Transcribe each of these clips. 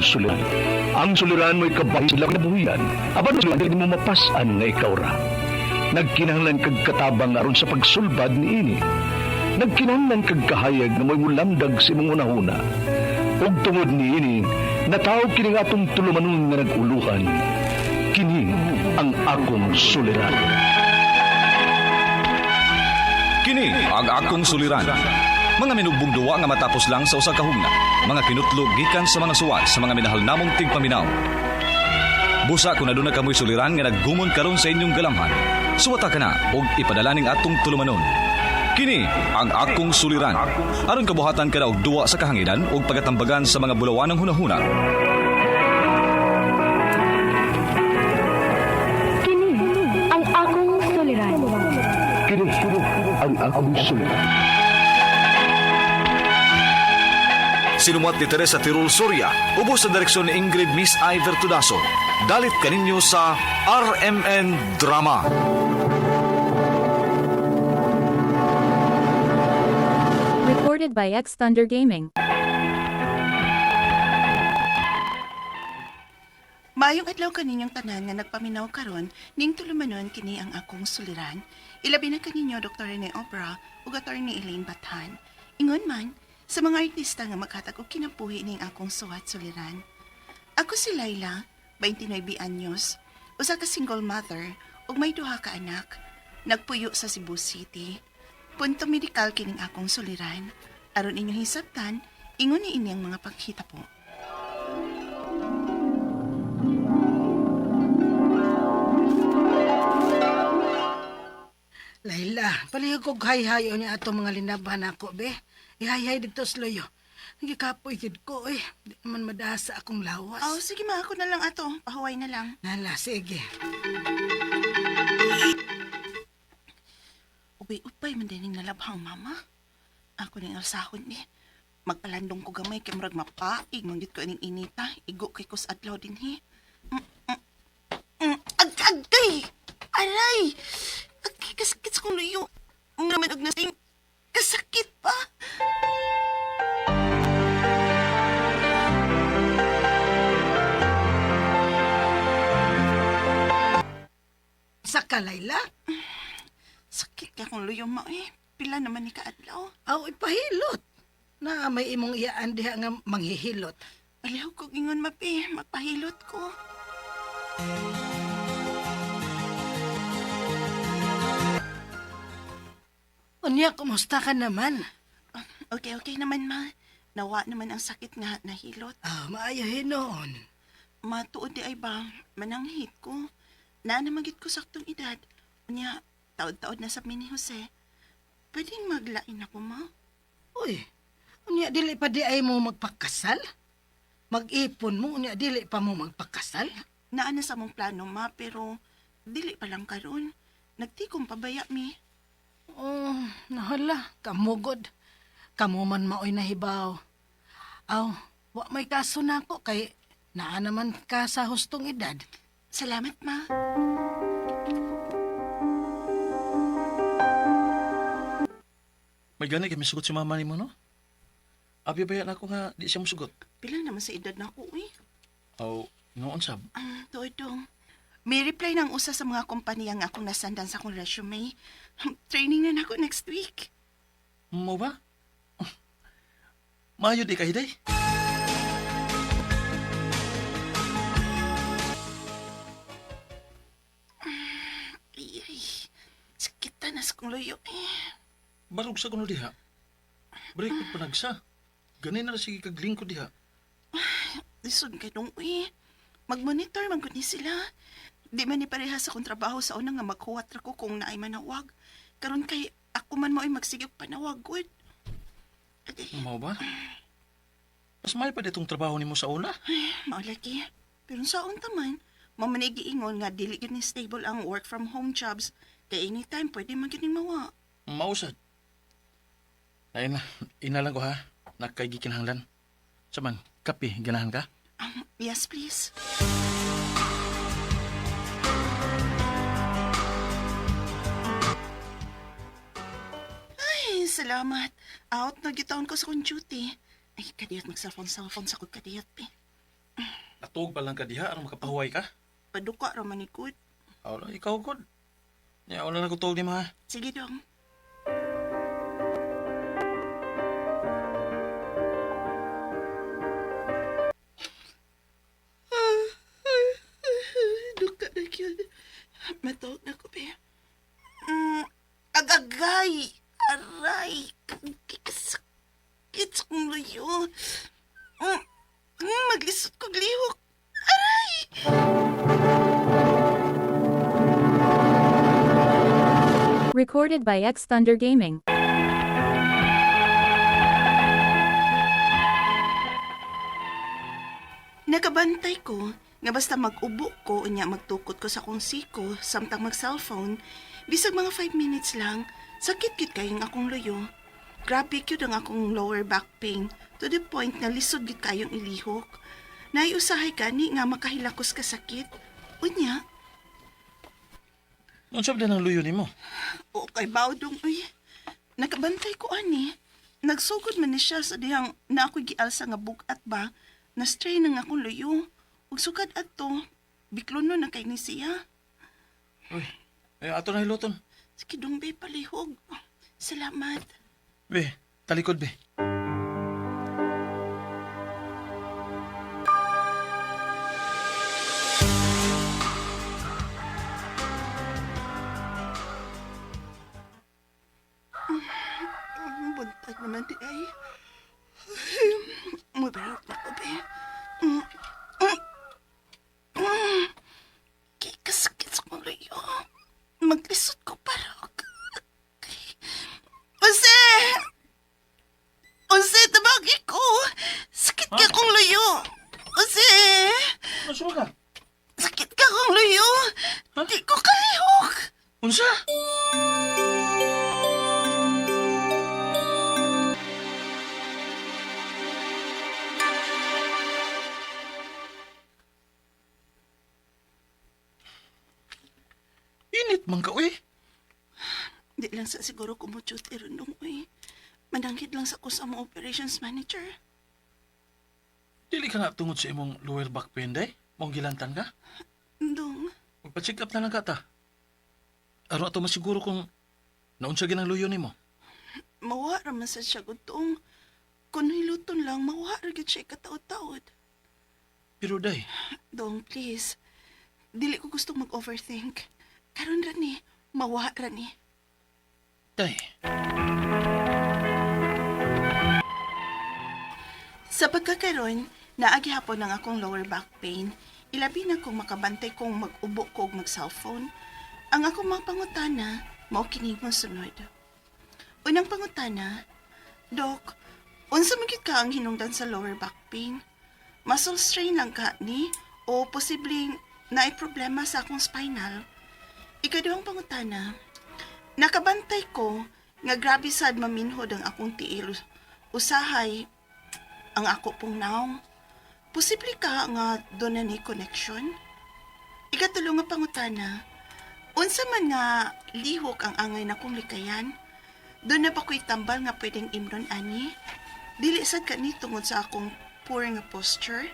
suliran. Ang suliran mo'y kabahin sila kinabuhian. Aban mo hindi mo mapasan nga ikaw ra. Nagkinahanglan kag katabang aron sa pagsulbad ni ini. Nagkinahanglan kag kahayag na mo'y mulamdag si mong unahuna. Ug tungod ni ini, natawag kini nga atong tulumanon nga nag-uluhan. Kini ang akong suliran. Kini ang akong suliran. Mga minugbong duwa nga matapos lang sa usa ka hugna. Mga kinutlog gikan sa mga suwat sa mga minahal namong tigpaminaw. Busa kung aduna kamoy suliran nga naggumon karon sa inyong galamhan. Suwata ka na og ipadala ning atong tulumanon. Kini ang akong suliran. Aron kabuhatan ka na og duwa sa kahanginan og pagatambagan sa mga bulawanang hunahuna. Kini ang akong suliran. Kini ang akong suliran. Sinumat ni Teresa Tirul Soria, ubos sa direksyon ni Ingrid Miss Iver Tudaso. Dalit kaninyo sa RMN Drama. Recorded by X Thunder Gaming. Maayong adlaw kaninyong tanan nga nagpaminaw karon ning tulumanon kini ang akong suliran. Ilabi na kaninyo Dr. Rene Obra ug Attorney Elaine Bathan. Ingon man sa mga artista nga maghatag og kinabuhi ning akong suwat suliran. Ako si Laila, 29 anyos, usa ka single mother ug may duha ka anak. Nagpuyo sa Cebu City. Punto medikal kining akong suliran. Aron inyong hisabtan, ingon ni ini ang mga paghita po. Laila, palihog kog hay-hayo niya ato mga linaban ako, be. Ihay-hay dito sa loyo. Nagikapoy gid ko, eh. Di naman madasa akong lawas. Oh, sige ma, ako na lang ato. Pahuway na lang. Nala, sige. Ubay-ubay man din nalabhang mama. Ako ning alsahon ni. Magpalandong ko gamay kay murag mapaig manggit ko ning inita. Igo kay kus adlaw din hi. Agay! Aray! Agay, kasakit sa kong luyo. Naman og nasing kasakit pa. Saka, Laila? Sakit ka kong luyo ma eh. Pila naman ni kaadlaw. Aw, ipahilot. Na may imong iyaan diha nga manghihilot. Alihaw ko gingon mapi. Magpahilot ko. Unya, kumusta ka naman? Okay naman ma. Nawa naman ang sakit nga nahilot. Maayahin noon. Matuod di ay ba, mananghit ko. Naanamagit ko saktong edad. Unya, taod-taod na sa ni Jose. Pwedeng maglain ako, ma? Uy, unya, dili pa di ay mo magpakasal? Mag-ipon mo, unya, dili pa mo magpakasal? Naana sa mong plano, ma, pero dili pa lang karon. Nagtikom pabaya, mi. Oh, nahala, kamugod. Kamu man maoy nahibaw. Aw, wa may kaso na ako kay naa naman ka sa hustong edad. Salamat, ma. May gani kami sugot si mama ni mo, no? Abi bayan ako nga di siya musugot. Bilang naman sa edad na ako, eh. Aw, noon sab. Todong. May reply ng usa sa mga kompanya nga akong nasandan sa akong resume. Training na ako next week. Mo ba? Mayo di kay day. Ay, sakita na sa kong loyo, eh. Barog sa kuno diha. Break pa nagsa. Gani na sige kaglingkod diha. Lisod ka nung, eh. Mag-monitor man ko ni sila. Di man ni parehas sa akong trabaho sa unang nga maghuwat ra ko kung naay manawag. Karon kay ako man mo ay magsigig panawag, good. Mo ba? Mas may pa ditong trabaho nimo sa una. Maulagi. Pero sa unta man, mamanigiingon nga dili gid ni stable ang work from home jobs. Kaya anytime pwede man gid ning mawa. Mausad. Ay na, inalang ko ha. Nakay gikinahanglan. Saman, kape, ganahan ka? Yes, please. Ay, salamat. Out na gitaon ko sa kong duty. Ay, kadiyat mag-cellphone sa kong kadiyat, pe. Atog pa lang ka diha aron makapahuway ka. Paduka ra manikod. Aw, ikaw gud. Ya, wala na ko tol ni ma. Sige dong. Duka na yun. Matawag na ko, be. Agagay! Aray! Kikasakit sa kong layo. Maglisot ko glihok. Aray! Recorded by X Thunder Gaming. Nakabantay ko nga basta mag-ubo ko unya magtukot ko sa kong siko samtang mag-cellphone, bisag mga 5 minutes lang, sakit gid kayong akong loyo. Grabe gyud ang akong lower back pain to the point na lisod gid kayong ilihok. Naiusahay gani nga makahilakos ka sakit. Unya, Unsa ba nang luyo nimo? o kay Baudong, uy. Nakabantay ko ani. Nagsugod man ni siya sa dihang na ako'y gialsa nga bugat ba, na strain ang akong loyo. Ug sukad adto, biklono na kay ni siya. Uy, ato na hiluton. Sige dong, be, palihog. Salamat. Be, talikod be. Buntag naman di ay. Mabarog na ko, be. Kikasakit sa kong loyo. Maglisod ko parok. Jose! Jose, tabagi ko. Sakit ka kong loyo. Jose! Unsa ka? Sakit ka kong loyo. Di ko kalihok. Unsa? Init man ka, uy. Di lang sa siguro kumutsut irunong, uy. Manangkit lang sa ko sa mga operations manager. Dili ka na tungod sa imong lower back pain, day? Mong gilantan ka? Dong, Magpa-check up na lang ka ta. Aron ato masiguro kung naunsa ginang luyo nimo. mawa raman sa siya gutong. Kung hiluton lang, mawa ra gid siya kataod-taod. Pero day, Dong, please. Dili ko gusto mag-overthink. Karon ra ni, mawa ra ni. day. Sa pagkakaroon, naagi hapon ang akong lower back pain. Ilabi na kung makabantay kong mag-ubo ko og mag-cellphone. Ang akong mga pangutana, mao kini mo sunod. Unang pangutana, Dok, unsa man gyud ka ang hinungdan sa lower back pain? Muscle strain lang ka ni o posibleng naay problema sa akong spinal? Ikaduhang pangutana, nakabantay ko nga grabe sad maminhod ang akong tiil. Usahay ang ako pong naong. Posible ka nga doon na ni connection? Ikatulo nga pangutana, unsa man nga lihok ang angay na kong likayan? Doon na ba ko'y tambal nga pwedeng imron ani? Dili sad ka ni tungod sa akong poor nga posture?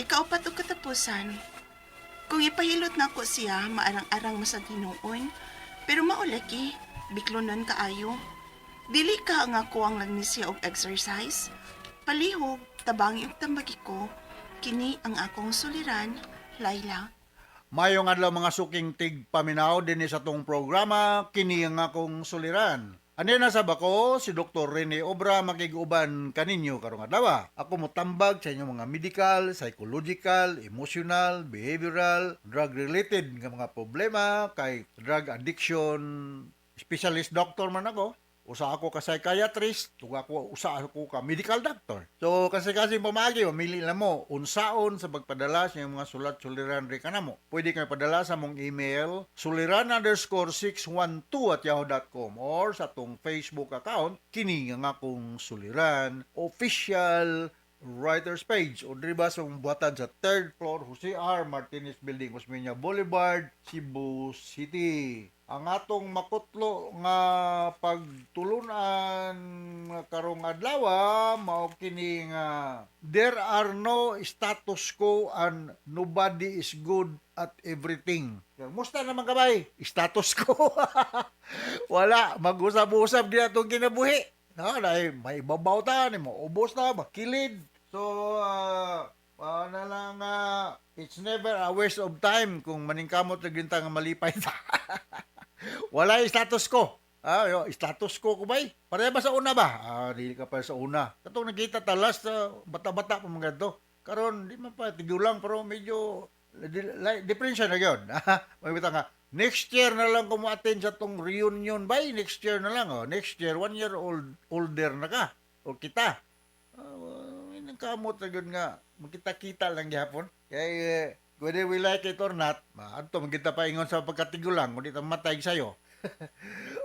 Ikaupat o katapusan, kung ipahilot na ko siya, maarang-arang masag hinuon, pero maulaki, biklonon kaayo. Dili ka nga kuwang lang ni siya og exercise. Palihog, tabangi og tambagi ko, kini ang akong suliran, Laila. Mayong adlaw mga suking tig paminaw din sa tong programa kini ang akong suliran. Ani na sa bako si Dr. Rene Obra makiguban kaninyo karong adlaw. Ako motambag sa inyong mga medical, psychological, emotional, behavioral, drug related nga mga problema kay drug addiction specialist doctor man ako. Usa ako ka psychiatrist, usa ako ka medical doctor. So kasi pamagi, mamili na mo unsaon sa pagpadala sa iyong mga sulat-suliran rin ka na mo. Pwede kayo padala sa mong email suliran_612@yahoo.com or sa tong Facebook account kini nga akong suliran official writer's page o driba sa buhatan sa 3rd floor Jose R. Martinez Building, Osmeña Boulevard, Cebu City. ang atong makutlo nga pagtulunan karong adlaw mao kini nga there are no status quo and nobody is good at everything. Musta naman kabay? Status quo. Wala, mag-usab-usab di atong kinabuhi. No, dahil may babaw ta, ni maubos na, makilid. So, na lang, it's never a waste of time kung maningkamot na ginta nga malipay ta. Wala yung status ko. Status ko ba'y? Pareha ba sa una ba? Dili ka pa sa una. Katong nakita talas sa bata-bata pa mga to. Karon di man pa tigulang pero medyo diferensya na yun. May bita nga, next year na lang kung ma-attend sa tong reunion ba? Next year na lang. Next year, 1 year older na ka. O kita. Nagkamot na yun nga. Magkita-kita lang gihapon. Kaya, whether we like it or not, ato magkita pa ingon sa pagkatigulang, kung di ta matay sa'yo.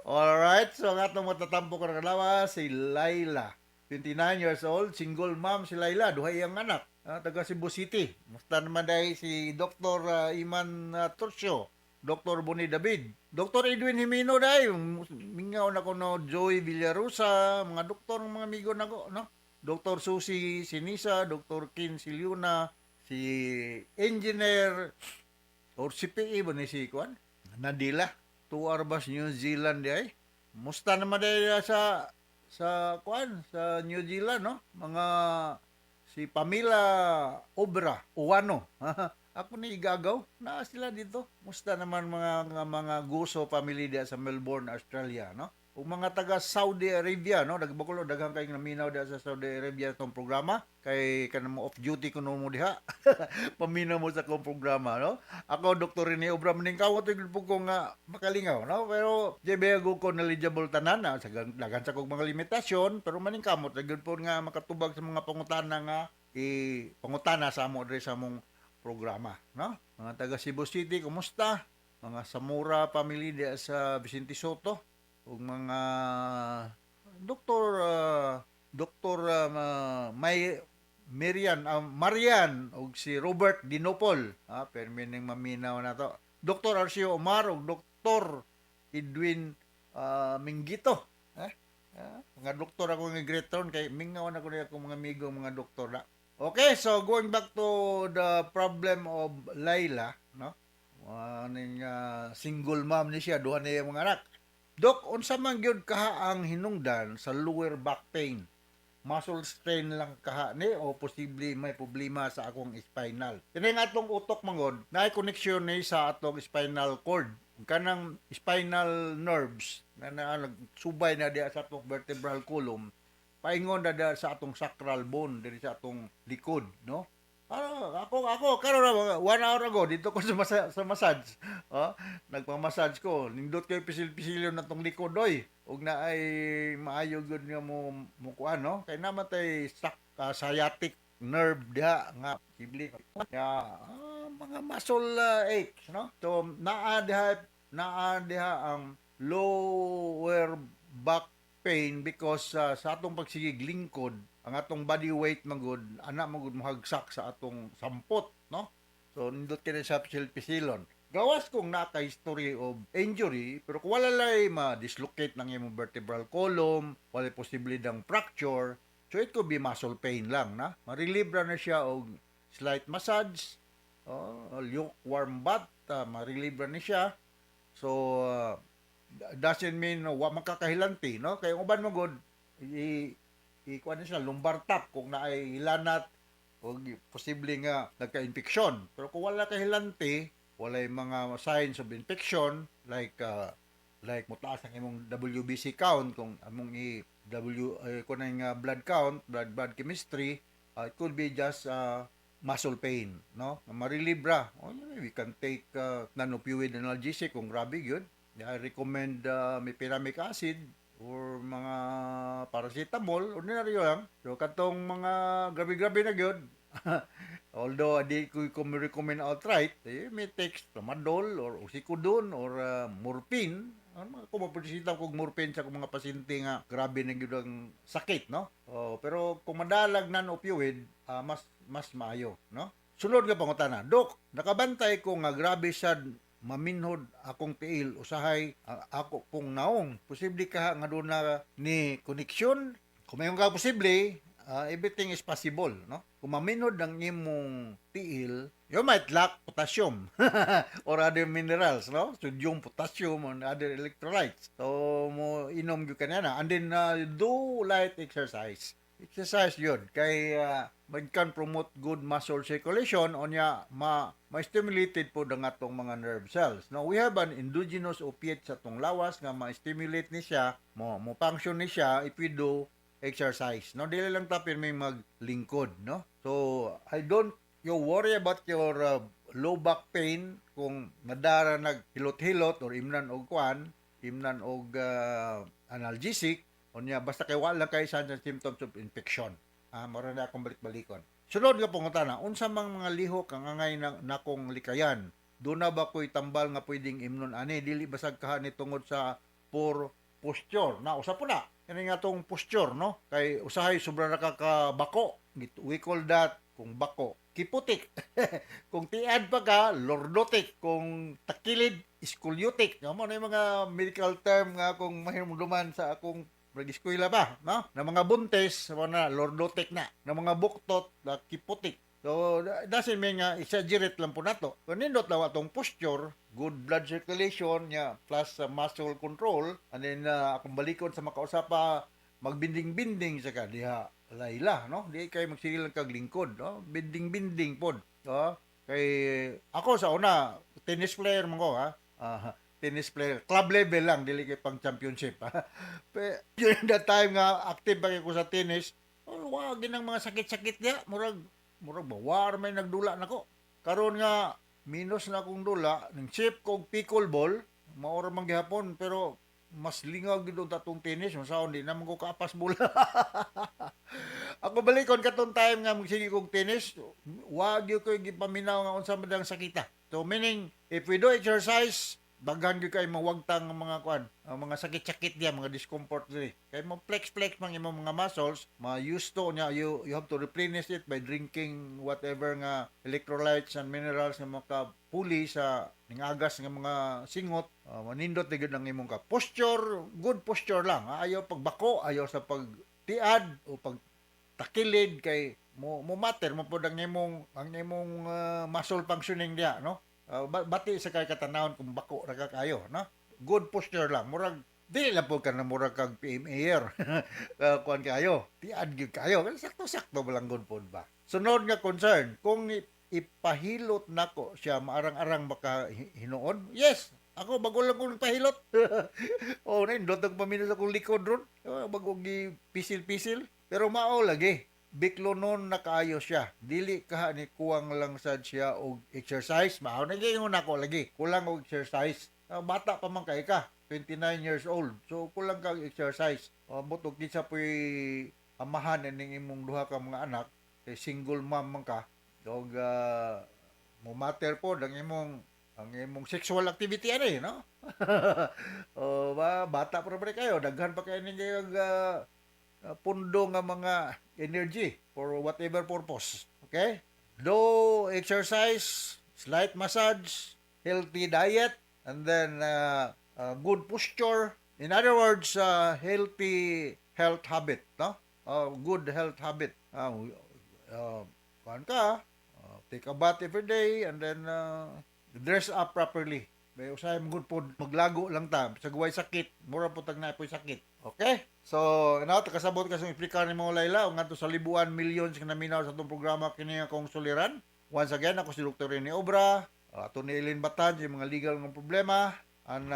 Alright, so ang atong matatampo ko na kalawa, si Laila. 29 years old, single mom si Laila, duhay ang anak, taga Cebu City. Musta naman dahil si Dr. Iman Turcio, Dr. Bonnie David, Dr. Edwin Jimeno dahil, mingaw na ko no, Joy Villarosa, mga doktor ng mga amigo na ko, no? Dr. Susie Sinisa, Dr. Kin Siliuna, si engineer or si PE ba ni si Kwan? Nadila, Tuarbas, New Zealand di ay. Musta naman dahil sa Kwan, sa New Zealand, no? Mga si Pamela Obra, Uwano. Ako ni igagaw, na sila dito. Musta naman mga Guso family diya sa Melbourne, Australia, no? O mga taga Saudi Arabia, no? Nagbakulo daghang kay naminaw diya sa Saudi Arabia itong programa kay kanang off duty kuno mo diha. Paminaw mo sa kong programa, no? Ako Dr. Rene Obra maningkaw to gud ko nga makalingaw, no? Pero jebego ko knowledgeable tanan na sa daghan sa kog mga limitasyon, pero maningkamot gud po nga makatubag sa mga pangutana nga pangutana sa amo diri sa among programa, no? Mga taga Cebu City, kumusta? Mga Samura family diya sa Vicente Soto ug mga Marian ug si Robert Dinopol, permining maminaw na to. Dr. Arcio Omar ug Dr. Edwin Minggito. Mga doktor ako ng Great Town kay mingaw na ko na akong mga amigo mga doktor na. Okay, so going back to the problem of Laila, no? Single mom ni siya, duha na yung mga anak. Dok, unsa man gyud kaha ang hinungdan sa lower back pain? Muscle strain lang kaha ni o posible may problema sa akong spinal? Kini nga atong utok mangod, naay connection ni sa atong spinal cord. Kanang spinal nerves na nagsubay na diya sa atong vertebral column, paingon na diya sa atong sacral bone diri sa atong likod, no? Ako karon 1 hour ago dito ko sa massage. Nagpa-massage ko. Nindot kay pisil-pisilyo na tong likod oy. Ug na ay maayo gud nga mo kuan, no? Kay namatay sciatic nerve diha nga sibli. Mga muscle aches, no? So naa diha ang lower back pain because sa atong pagsigig lingkod ang atong body weight magud ana magud mohagsak sa atong sampot, no? So nindot kini sa pisil-pisilon. Gawas kung naka history of injury, pero kung wala lay ma-dislocate ng imong vertebral column, wala posible dang fracture, so it could be muscle pain lang, na? Ma-relieve na siya og slight massage, lukewarm bath, ma-relieve na siya. So doesn't mean wa makakahilanti, no? Kay uban mo god kuan na siya lumbar tap kung naay hilanat o posible nga nagka-infeksyon. Pero kung wala kahilanti, walay mga signs of infection like mutaas ang imong WBC count, kung among kunang blood count, blood chemistry, it could be just muscle pain, no? Ma-relieve we can take non-opioid analgesic kung grabe yun. I recommend mefenamic acid or mga paracetamol, ordinaryo lang. So, katong mga grabe-grabe na gyud. Although, di ko recommend outright, may take tramadol or oxycodone or morphine. Kung mapulisita kong morphine sa mga pasyente nga grabe na gyud ang sakit, no? Pero kung madalag non-opioid, mas maayo, no? Sunod nga pangutana, Dok, nakabantay ko nga grabe sad maminhod akong tiil usahay ako pong naong posible ka nga doon na ni koneksyon kung mayroon ka posible everything is possible no kung maminhod ang imong tiil you might lack potassium or other minerals no sodium potassium and other electrolytes so mo inom gyud kanana and then do light exercise yun kay man can promote good muscle circulation onya ma-stimulated po ang atong mga nerve cells. Now we have an endogenous opiate sa atong lawas nga ma-stimulate ni siya, mo function ni siya if we do exercise. No dili lang tapin may maglingkod, no? So I don't you worry about your low back pain kung nadara naghilot-hilot or imnan og analgesic onya basta kay wala kay sa symptoms of infection. Mora na akong balik-balikon. Sunod nga pangutana, unsa mang mga lihok ang angay nakong likayan? Do na ba ko'y tambal nga pwedeng imnon ani dili basag kaha ni tungod sa poor posture. Na usa po na. Kani nga tong posture no? Kay usahay sobra na kakabako. We call that kung bako, kiputik. Kung tiad pa ka, lordotic. Kung takilid, scoliotic. Mo na yung mga medical term nga kung mahimduman sa akong eskwela ba, no? Na mga buntes, na lordotic na. Na mga buktot, na kiputik. So, doesn't mean nga, exaggerate lang po na to. Kung nindot lang atong posture, good blood circulation, niya, plus muscle control, and then, akong balikod sa makausapa, magbinding-binding sa ka, diha, layla, no? Di kayo magsigil lang kaglingkod, no? Binding-binding po, no? Kay, ako sa una, tennis player mo ko, ha? Tennis player. Club level lang, dili kay pang championship. Pero during that time nga, active pa ko sa tennis, wag ginang mga sakit-sakit niya. Murag bawar may nagdula nako. Karon nga, minus na akong dula, ng chip kong pickleball, maura man gihapon, pero mas lingaw gid tatong tennis, masaon di naman ko kaapas bola. Ako balikon katong time nga magsige kong tennis, wag yo ko gipaminaw nga unsa man ang sakita. So meaning, if we do exercise, daghan gyud kay mawagtang ang mga mga sakit-sakit diya, mga discomfort diri. Kay mo flex mang imong mga muscles, ma-used to nya you have to replenish it by drinking whatever nga electrolytes and minerals nga makapuli sa ningagas nga mga singot. Manindot na gyud ang imong posture, good posture lang. Ayaw pagbako, ayaw sa pagtiad o pagtakilid kay mo matter mo pud ang imong muscle functioning diya, no? Bati sa kay katanawon kung bako ra ka kayo, no? Good posture lang. Murag dili lang po ka na murag kag PMAer. Kuan kayo. Tiad gyud kayo. Sakto-sakto lang good pod ba. Sunod nga concern, kung ipahilot nako siya maarang-arang baka hinuon? Yes. Ako bago lang kong pahilot. Nindot ang paminos akong likod ron. Bago gi pisil-pisil. Pero mao lagi. Biklo nun nakaayo siya. Dili ka ni kuwang lang sad siya og exercise. Mao na gyud nako lagi. Kulang og exercise. Bata pa man kay ka, 29 years old. So kulang kag exercise. Butog kinsa puy amahan ning imong duha ka mga anak, kay single mom man ka. Og mo matter po ang imong sexual activity ani, no? Bata pa rin kayo, daghan pa kayo ninyo pundo nga mga energy for whatever purpose. Okay? Do exercise, slight massage, healthy diet, and then good posture. In other words, healthy health habit, no? Good health habit. Take a bath every day and then dress up properly. May usay mo good pod, maglago lang ta sa guway sakit, mura putag na po'y sakit. Okay? So, kasabot ka sa explicar ni mo Layla, ang ato sa libuan, millions ka naminaw sa itong programa kini akong suliran. Once again, ako si Dr. Rene Obra, ato ni Eileen Batan, yung mga legal ng problema, and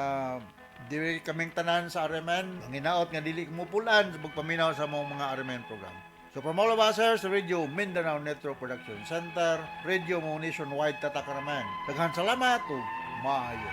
dili kaming tanan sa RMN, ang hinaot nga dili kumupulan sa pagpaminaw sa mga RMN program. So from all of us here sa Radio Mindanao Network Production Center, Radio mo nationwide tatakaraman. Daghan salamat o maayo.